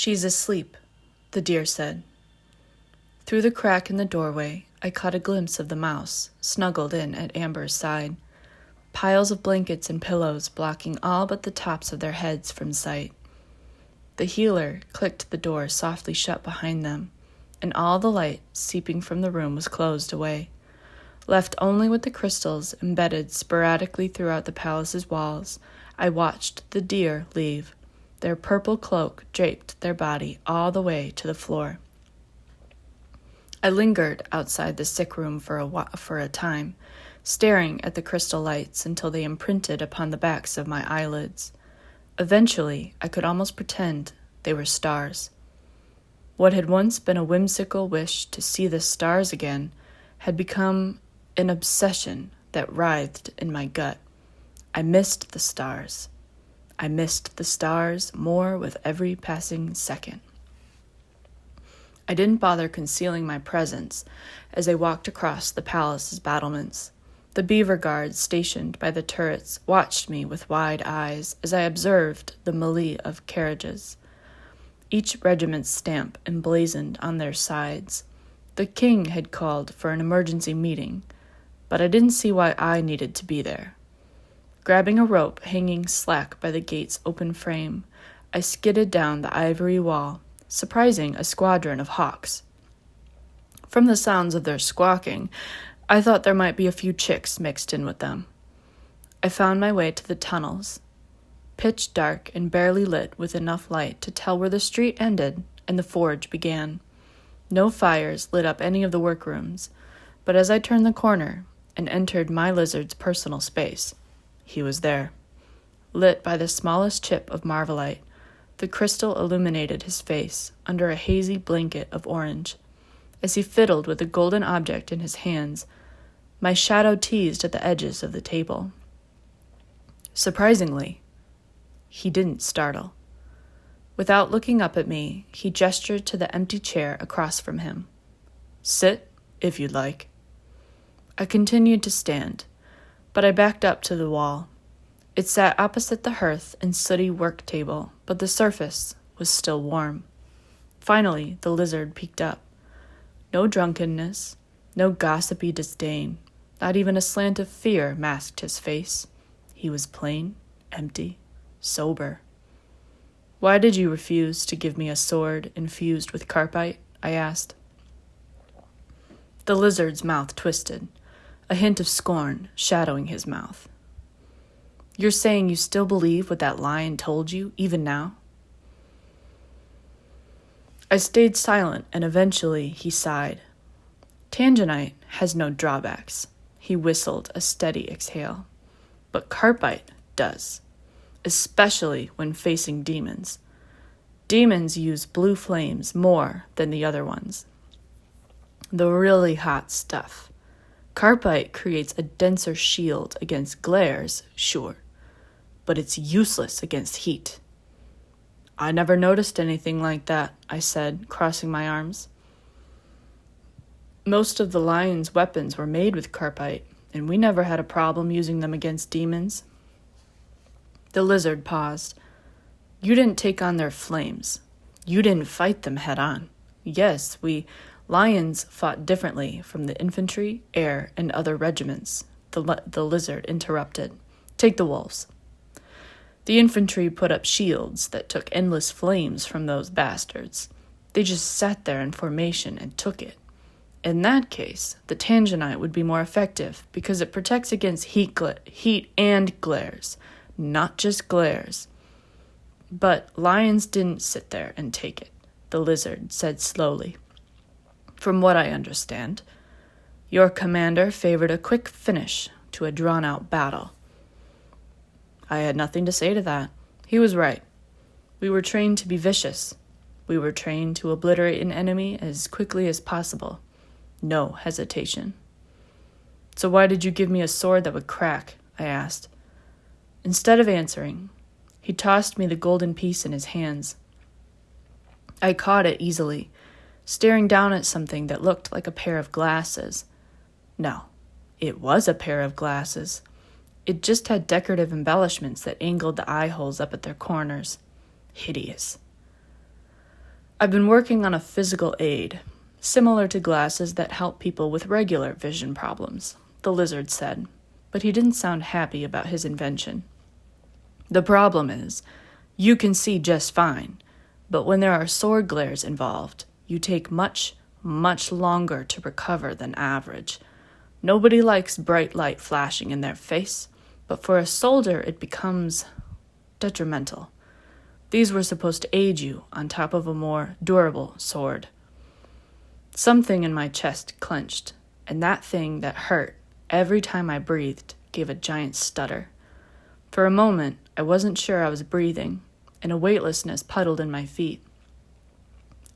"She's asleep," the deer said. Through the crack in the doorway, I caught a glimpse of the mouse, snuggled in at Amber's side, piles of blankets and pillows blocking all but the tops of their heads from sight. The healer clicked the door softly shut behind them, and all the light seeping from the room was closed away, left only with the crystals embedded sporadically throughout the palace's walls. I watched the deer leave. Their purple cloak draped their body all the way to the floor. I lingered outside the sick room for a time, staring at the crystal lights until they imprinted upon the backs of my eyelids. Eventually, I could almost pretend they were stars. What had once been a whimsical wish to see the stars again had become an obsession that writhed in my gut. I missed the stars. I missed the stars more with every passing second. I didn't bother concealing my presence as I walked across the palace's battlements. The beaver guards stationed by the turrets watched me with wide eyes as I observed the melee of carriages, each regiment's stamp emblazoned on their sides. The king had called for an emergency meeting, but I didn't see why I needed to be there. Grabbing a rope hanging slack by the gate's open frame, I skidded down the ivory wall, surprising a squadron of hawks. From the sounds of their squawking, I thought there might be a few chicks mixed in with them. I found my way to the tunnels, pitch dark and barely lit with enough light to tell where the street ended and the forge began. No fires lit up any of the workrooms, but as I turned the corner and entered my lizard's personal space, he was there. Lit by the smallest chip of marvelite, the crystal illuminated his face under a hazy blanket of orange. As he fiddled with the golden object in his hands, my shadow teased at the edges of the table. Surprisingly, he didn't startle. Without looking up at me, he gestured to the empty chair across from him. "Sit, if you'd like." I continued to stand, but I backed up to the wall. It sat opposite the hearth and sooty work table, but the surface was still warm. Finally, the lizard peeked up. No drunkenness, no gossipy disdain, not even a slant of fear masked his face. He was plain, empty, sober. "Why did you refuse to give me a sword infused with carpite?" I asked. The lizard's mouth twisted, a hint of scorn shadowing his mouth. "You're saying you still believe what that lion told you, even now?" I stayed silent, and eventually he sighed. "Tangenite has no drawbacks." He whistled a steady exhale. "But carpite does, especially when facing demons. Demons use blue flames more than the other ones. The really hot stuff. Carpite creates a denser shield against glares, sure, but it's useless against heat." "I never noticed anything like that," I said, crossing my arms. "Most of the lion's weapons were made with carpite, and we never had a problem using them against demons." The lizard paused. "You didn't take on their flames. You didn't fight them head on. Yes, we lions fought differently from the infantry, air, and other regiments," the lizard interrupted. "Take the wolves. The infantry put up shields that took endless flames from those bastards. They just sat there in formation and took it. In that case, the Tangenite would be more effective because it protects against heat and glares, not just glares." "But lions didn't sit there and take it," the lizard said slowly. "From what I understand, your commander favored a quick finish to a drawn-out battle." I had nothing to say to that. He was right. We were trained to be vicious. We were trained to obliterate an enemy as quickly as possible. No hesitation. "So why did you give me a sword that would crack?" I asked. Instead of answering, he tossed me the golden piece in his hands. I caught it easily, staring down at something that looked like a pair of glasses. No, it was a pair of glasses. It just had decorative embellishments that angled the eye holes up at their corners. Hideous. I've been working on a physical aid, similar to glasses that help people with regular vision problems, the lizard said, but he didn't sound happy about his invention. The problem is, you can see just fine, but when there are sword glares involved, you take much, much longer to recover than average. Nobody likes bright light flashing in their face, but for a soldier it becomes detrimental. These were supposed to aid you on top of a more durable sword. Something in my chest clenched, and that thing that hurt every time I breathed gave a giant stutter. For a moment, I wasn't sure I was breathing, and a weightlessness puddled in my feet.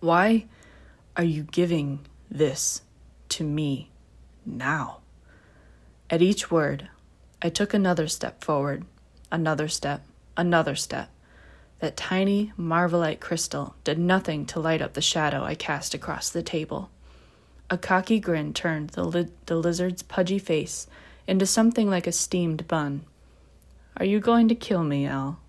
Why are you giving this to me now? At each word, I took another step forward, another step, another step. That tiny marvelite crystal did nothing to light up the shadow I cast across the table. A cocky grin turned the lizard's pudgy face into something like a steamed bun. Are you going to kill me, El?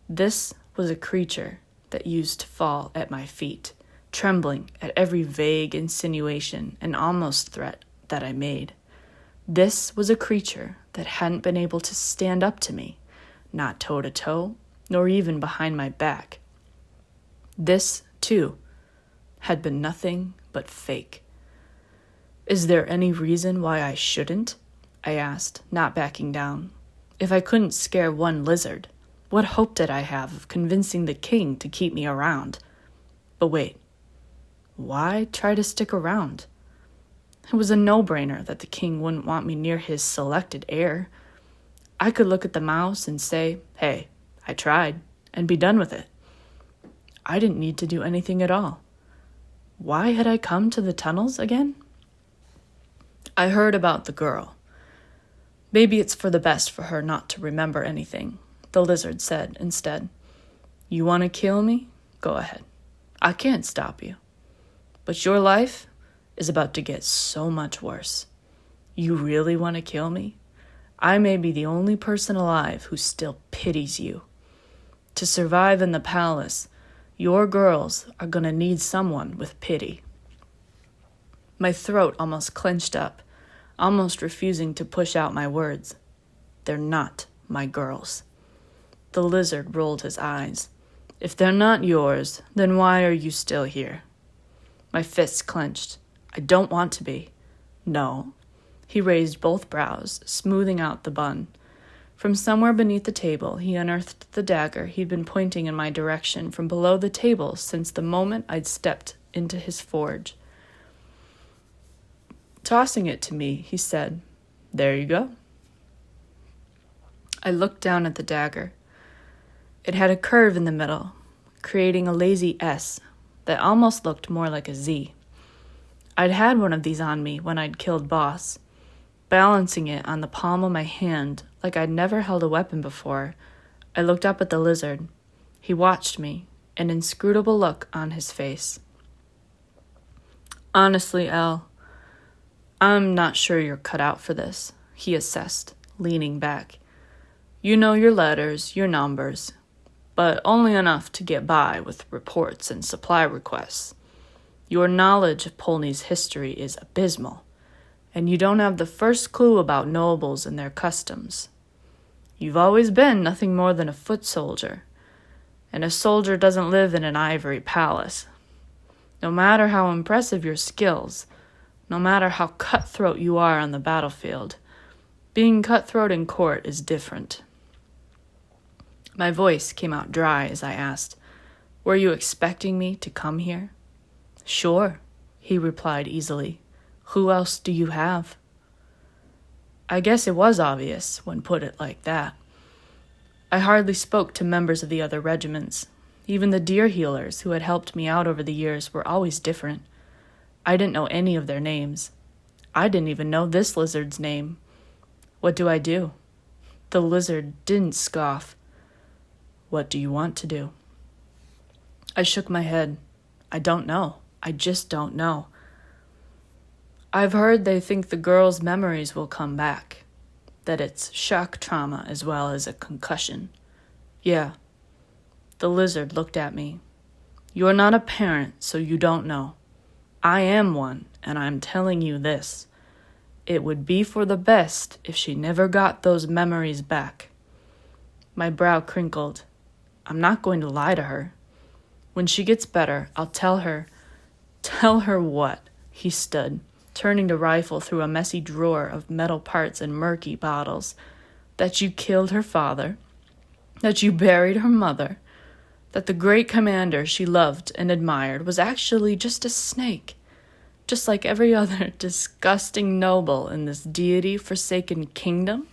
This was a creature that used to fall at my feet, trembling at every vague insinuation and almost threat that I made. This was a creature that hadn't been able to stand up to me, not toe-to-toe, nor even behind my back. This, too, had been nothing but fake. Is there any reason why I shouldn't? I asked, not backing down. If I couldn't scare one lizard, what hope did I have of convincing the king to keep me around? But wait, why try to stick around? It was a no-brainer that the king wouldn't want me near his selected heir. I could look at the mouse and say, hey, I tried, and be done with it. I didn't need to do anything at all. Why had I come to the tunnels again? I heard about the girl. Maybe it's for the best for her not to remember anything, the lizard said instead. You want to kill me? Go ahead. I can't stop you. But your life is about to get so much worse. You really want to kill me? I may be the only person alive who still pities you. To survive in the palace, your girls are going to need someone with pity. My throat almost clenched up, almost refusing to push out my words. They're not my girls. The lizard rolled his eyes. If they're not yours, then why are you still here? My fists clenched. I don't want to be. No. He raised both brows, smoothing out the bun. From somewhere beneath the table, he unearthed the dagger he'd been pointing in my direction from below the table since the moment I'd stepped into his forge. Tossing it to me, he said, There you go. I looked down at the dagger. It had a curve in the middle, creating a lazy S that almost looked more like a Z. I'd had one of these on me when I'd killed Boss. Balancing it on the palm of my hand like I'd never held a weapon before, I looked up at the lizard. He watched me, an inscrutable look on his face. Honestly, El, I'm not sure you're cut out for this, he assessed, leaning back. You know your letters, your numbers, but only enough to get by with reports and supply requests. Your knowledge of Polney's history is abysmal, and you don't have the first clue about nobles and their customs. You've always been nothing more than a foot soldier, and a soldier doesn't live in an ivory palace. No matter how impressive your skills, no matter how cutthroat you are on the battlefield, being cutthroat in court is different. My voice came out dry as I asked, Were you expecting me to come here? Sure, he replied easily. Who else do you have? I guess it was obvious when put it like that. I hardly spoke to members of the other regiments. Even the deer healers who had helped me out over the years were always different. I didn't know any of their names. I didn't even know this lizard's name. What do I do? The lizard didn't scoff. What do you want to do? I shook my head. I don't know. I just don't know. I've heard they think the girl's memories will come back, that it's shock trauma as well as a concussion. Yeah. The lizard looked at me. You're not a parent, so you don't know. I am one, and I'm telling you this. It would be for the best if she never got those memories back." My brow crinkled. I'm not going to lie to her. When she gets better, I'll tell her. Tell her what? He stood, turning the rifle through a messy drawer of metal parts and murky bottles. That you killed her father. That you buried her mother. That the great commander she loved and admired was actually just a snake. Just like every other disgusting noble in this deity-forsaken kingdom?